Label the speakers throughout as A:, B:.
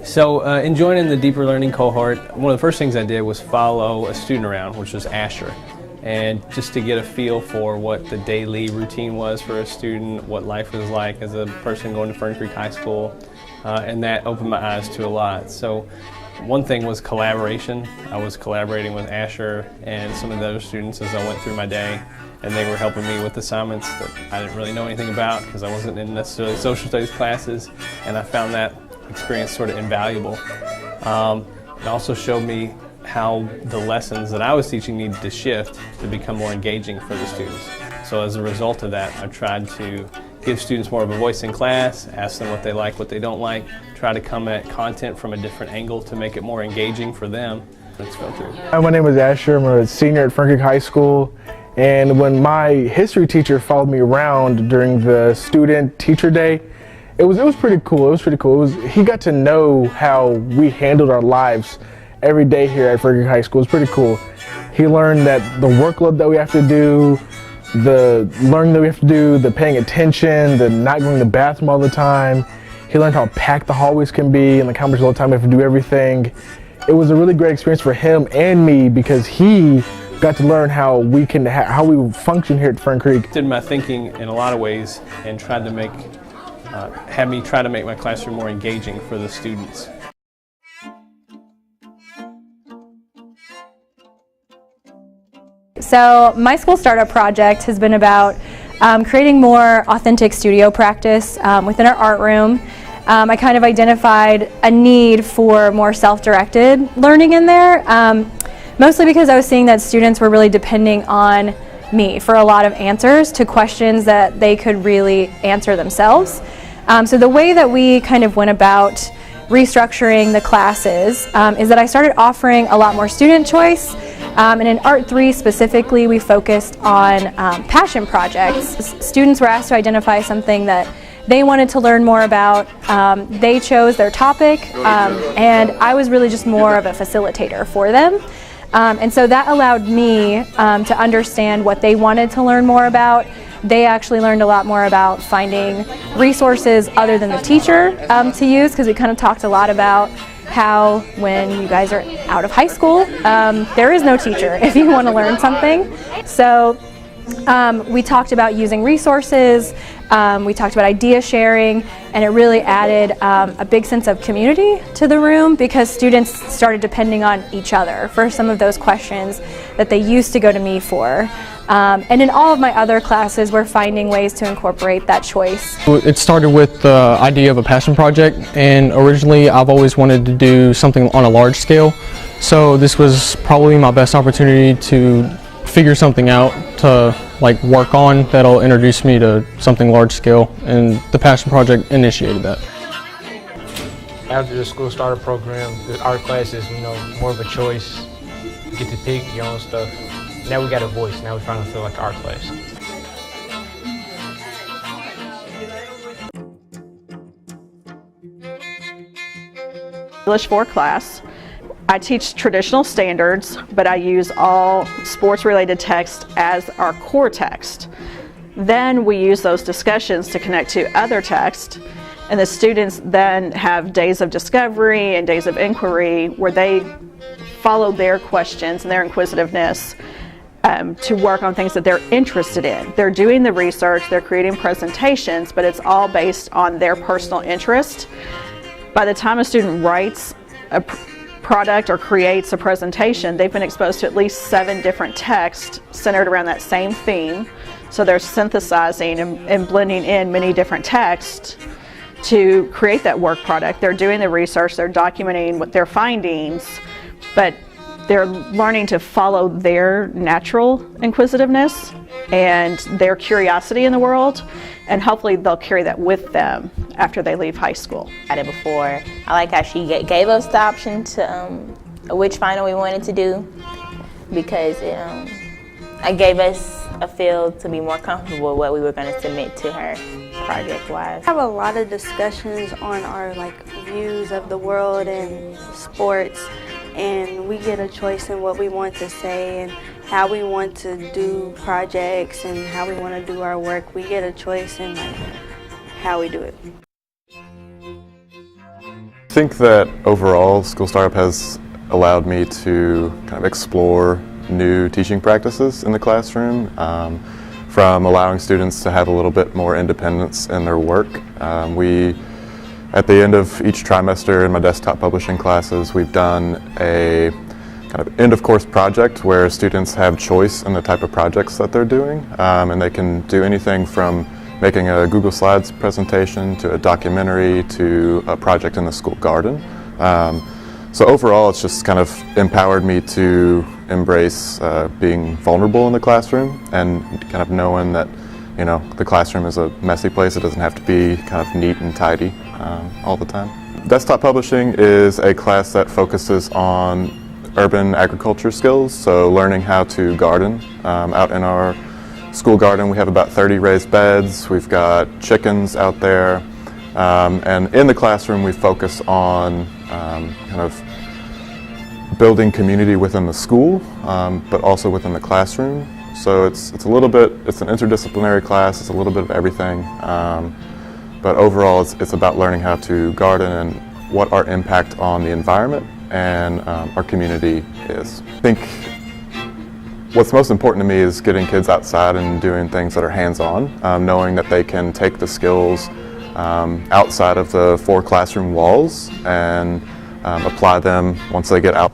A: So in joining the deeper learning cohort, one of the first things I did was follow a student around, which was Asher, and just to get a feel for what the daily routine was for a student, what life was like as a person going to Fern Creek High School, and that opened my eyes to a lot. So one thing was collaboration. I was collaborating with Asher and some of the other students as I went through my day, and they were helping me with assignments that I didn't really know anything about because I wasn't in necessarily social studies classes, and I found that experience sort of invaluable. It also showed me how the lessons that I was teaching needed to shift to become more engaging for the students. So as a result of that, I tried to give students more of a voice in class, ask them what they like, what they don't like, try to come at content from a different angle to make it more engaging for them. Let's go through.
B: My name is Asher. I'm a senior at Fern Creek High School. And when my history teacher followed me around during the student-teacher day, it was pretty cool. He got to know how we handled our lives every day here at Fern Creek High School. It's pretty cool. He learned that the workload that we have to do, the learning that we have to do, the paying attention, the not going to the bathroom all the time. He learned how packed the hallways can be and like how much all the time we have to do everything. It was a really great experience for him and me because he got to learn how we function here at Fern Creek.
A: Did my thinking in a lot of ways and tried to have me try to make my classroom more engaging for the students.
C: So my school startup project has been about creating more authentic studio practice within our art room. I kind of identified a need for more self-directed learning in there, mostly because I was seeing that students were really depending on me for a lot of answers to questions that they could really answer themselves. So the way that we kind of went about restructuring the classes is that I started offering a lot more student choice. And in Art 3 specifically, we focused on passion projects. Students were asked to identify something that they wanted to learn more about. They chose their topic, and I was really just more of a facilitator for them. And so that allowed me to understand what they wanted to learn more about. They actually learned a lot more about finding resources other than the teacher to use, because we kind of talked a lot about how when you guys are out of high school, there is no teacher if you want to learn something. So we talked about using resources, we talked about idea sharing, and it really added a big sense of community to the room because students started depending on each other for some of those questions that they used to go to me for. And in all of my other classes, we're finding ways to incorporate that choice.
D: It started with the idea of a passion project, and originally I've always wanted to do something on a large scale. So this was probably my best opportunity to figure something out to work on that'll introduce me to something large scale, and the passion project initiated that.
E: After the school starter program, the art class is more of a choice. You get to pick your own stuff. Now we got a voice. Now we're trying to feel like art class.
F: English 4 class. I teach traditional standards, but I use all sports-related text as our core text. Then we use those discussions to connect to other text, and the students then have days of discovery and days of inquiry where they follow their questions and their inquisitiveness to work on things that they're interested in. They're doing the research, they're creating presentations, but it's all based on their personal interest. By the time a student writes a product or creates a presentation, they've been exposed to at least 7 different texts centered around that same theme. So they're synthesizing and blending in many different texts to create that work product. They're doing the research, they're documenting what their findings, but they're learning to follow their natural inquisitiveness and their curiosity in the world, and hopefully they'll carry that with them after they leave high school.
G: I did before. I like how she gave us the option to which final we wanted to do, because it gave us a feel to be more comfortable with what we were going to submit to her project-wise.
H: We have a lot of discussions on our views of the world and sports, and we get a choice in what we want to say and how we want to do projects and how we want to do our work. We get a choice in how we do it.
I: think that overall School Startup has allowed me to kind of explore new teaching practices in the classroom, from allowing students to have a little bit more independence in their work. At the end of each trimester in my desktop publishing classes, we've done a kind of end of course project where students have choice in the type of projects that they're doing, and they can do anything from making a Google Slides presentation to a documentary to a project in the school garden. So overall, it's just kind of empowered me to embrace being vulnerable in the classroom and kind of knowing that, you know, the classroom is a messy place. It doesn't have to be kind of neat and tidy all the time. Desktop publishing is a class that focuses on urban agriculture skills, so learning how to garden. Out in our school garden, we have about 30 raised beds. We've got chickens out there, and in the classroom, we focus on kind of building community within the school, but also within the classroom. So it's a little bit, it's an interdisciplinary class. It's a little bit of everything, but overall, it's about learning how to garden and what our impact on the environment and our community is. I think what's most important to me is getting kids outside and doing things that are hands-on, knowing that they can take the skills outside of the 4 classroom walls and apply them once they get out.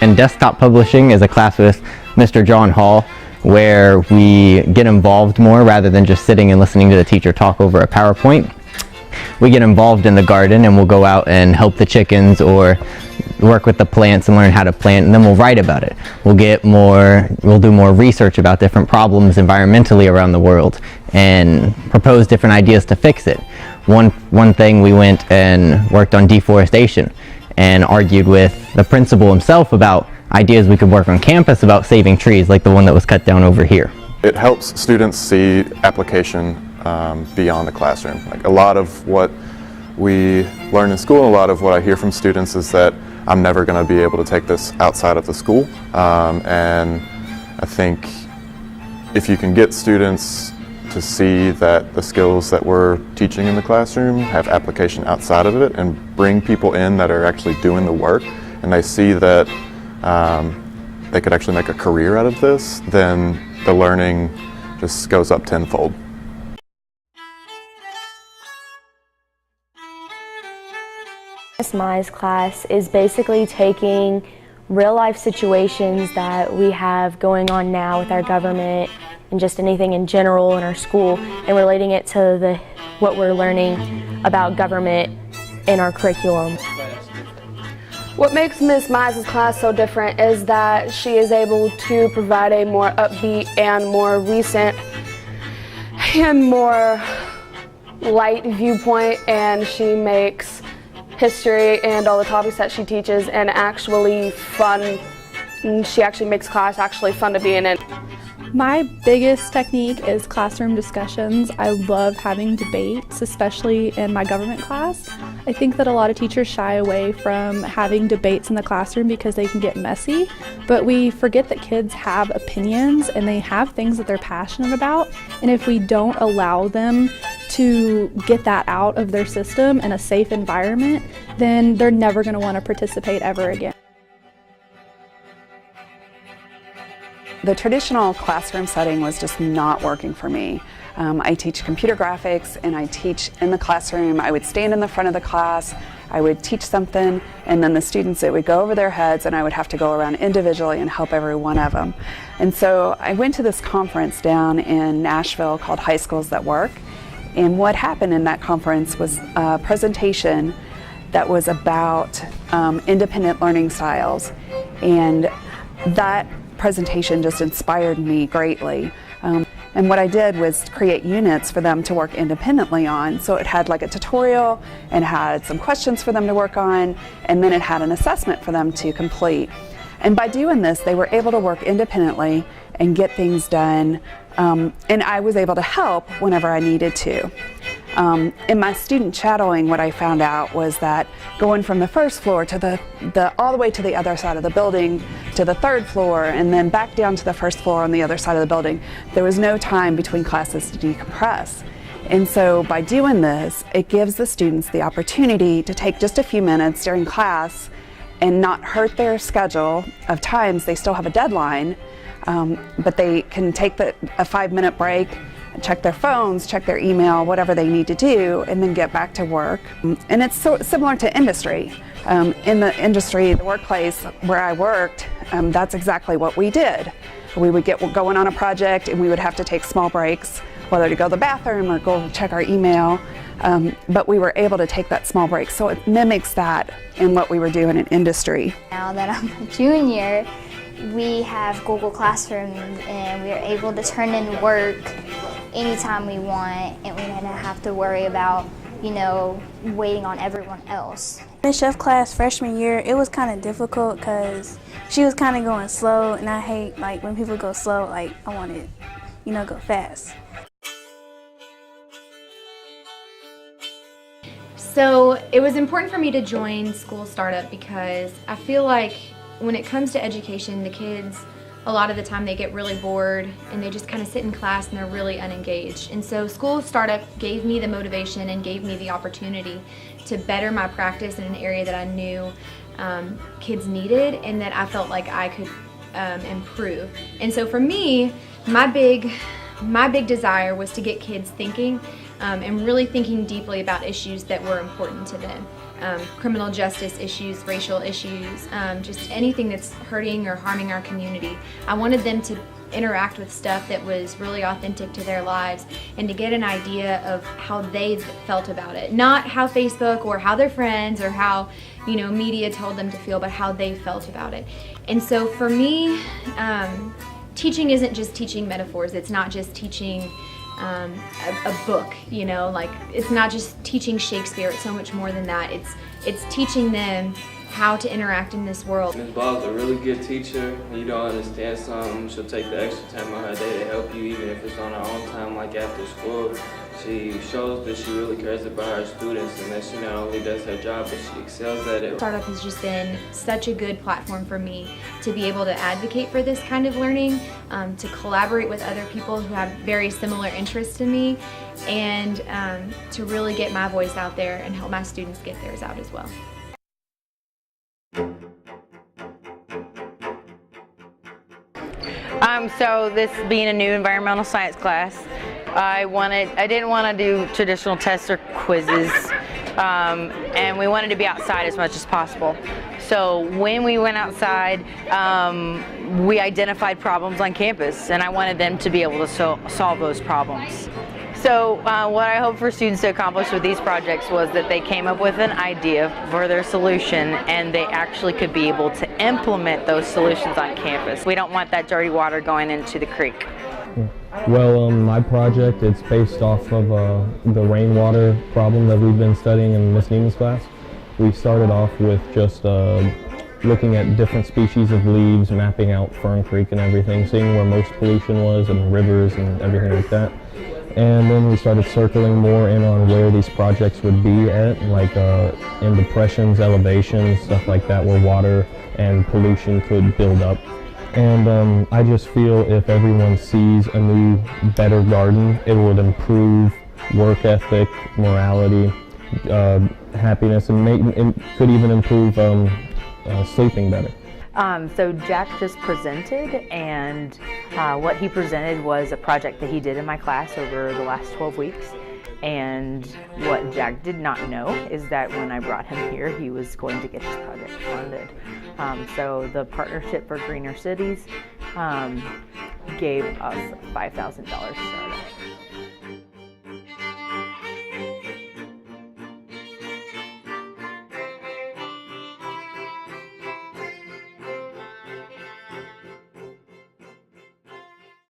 J: And desktop publishing is a class with Mr. John Hall where we get involved more rather than just sitting and listening to the teacher talk over a PowerPoint. We get involved in the garden and we'll go out and help the chickens or work with the plants and learn how to plant, and then we'll write about it. We'll do more research about different problems environmentally around the world and propose different ideas to fix it. One thing, we went and worked on deforestation and argued with the principal himself about ideas we could work on campus about saving trees, like the one that was cut down over here.
I: It helps students see application beyond the classroom. Like a lot of what we learn in school, and a lot of what I hear from students is that I'm never going to be able to take this outside of the school, and I think if you can get students to see that the skills that we're teaching in the classroom have application outside of it and bring people in that are actually doing the work, and they see that they could actually make a career out of this, then the learning just goes up tenfold.
K: Ms. Mai's class is basically taking real-life situations that we have going on now with our government and just anything in general in our school and relating it to what we're learning about government in our curriculum.
L: What makes Ms. Mize' class so different is that she is able to provide a more upbeat and more recent and more light viewpoint, and she makes history and all the topics that she teaches and actually fun. And she actually makes class actually fun to be in it.
M: My biggest technique is classroom discussions. I love having debates, especially in my government class. I think that a lot of teachers shy away from having debates in the classroom because they can get messy, but we forget that kids have opinions and they have things that they're passionate about, and if we don't allow them to get that out of their system in a safe environment, then they're never going to want to participate ever again.
N: The traditional classroom setting was just not working for me. I teach computer graphics and I teach in the classroom. I would stand in the front of the class, I would teach something, and then the students, it would go over their heads and I would have to go around individually and help every one of them. And so I went to this conference down in Nashville called High Schools That Work, and what happened in that conference was a presentation that was about independent learning styles, and that presentation just inspired me greatly. And what I did was create units for them to work independently on. So it had like a tutorial and had some questions for them to work on, and then it had an assessment for them to complete. And by doing this, they were able to work independently and get things done, and I was able to help whenever I needed to. In my student shadowing, what I found out was that going from the first floor to all the way to the other side of the building to the third floor and then back down to the first floor on the other side of the building, there was no time between classes to decompress. And so by doing this, it gives the students the opportunity to take just a few minutes during class and not hurt their schedule of times. They still have a deadline, but they can take a 5-minute break, check their phones, check their email, whatever they need to do, and then get back to work. And it's so similar to industry. In the industry, the workplace where I worked, that's exactly what we did. We would get going on a project and we would have to take small breaks, whether to go to the bathroom or go check our email, but we were able to take that small break. So it mimics that in what we were doing in industry.
O: Now that I'm a junior, we have Google Classroom and we are able to turn in work anytime we want, and we don't have to worry about, you know, waiting on everyone else.
H: In chef class freshman year, it was kind of difficult because she was kind of going slow, and I hate like when people go slow. Like I want to, you know, go fast.
P: So it was important for me to join School Startup because I feel like when it comes to education, the kids, a lot of the time they get really bored and they just kind of sit in class and they're really unengaged. And so School Startup gave me the motivation and gave me the opportunity to better my practice in an area that I knew kids needed and that I felt like I could improve. And so for me, my big desire was to get kids thinking and really thinking deeply about issues that were important to them. Criminal justice issues, racial issues, just anything that's hurting or harming our community. I wanted them to interact with stuff that was really authentic to their lives and to get an idea of how they felt about it. Not how Facebook or how their friends or how, you know, media told them to feel, but how they felt about it. And so for me, teaching isn't just teaching metaphors. It's not just teaching a book, you know, like it's not just teaching Shakespeare, it's so much more than that. It's teaching them how to interact in this world.
Q: Ms. Ball's a really good teacher. When you don't understand something, she'll take the extra time on her day to help you, even if it's on her own time, like after school. She shows that she really cares about her students and that she not only does her job, but she excels at it.
P: Startup has just been such a good platform for me to be able to advocate for this kind of learning, to collaborate with other people who have very similar interests to me, and to really get my voice out there and help my students get theirs out as well.
R: So this being a new environmental science class, I didn't want to do traditional tests or quizzes, and we wanted to be outside as much as possible. So when we went outside, we identified problems on campus, and I wanted them to be able to solve those problems. So what I hope for students to accomplish with these projects was that they came up with an idea for their solution and they actually could be able to implement those solutions on campus. We don't want that dirty water going into the creek.
S: Well, my project, it's based off of the rainwater problem that we've been studying in Miss Neiman's class. We started off with just looking at different species of leaves, mapping out Fern Creek and everything, seeing where most pollution was and rivers and everything like that. And then we started circling more in on where these projects would be at, like in depressions, elevations, stuff like that, where water and pollution could build up. And I just feel if everyone sees a new, better garden, it would improve work ethic, morality, happiness, and could even improve sleeping better.
T: So Jack just presented, and what he presented was a project that he did in my class over the last 12 weeks. And what Jack did not know is that when I brought him here, he was going to get his project funded. So the Partnership for Greener Cities gave us $5,000 to start it.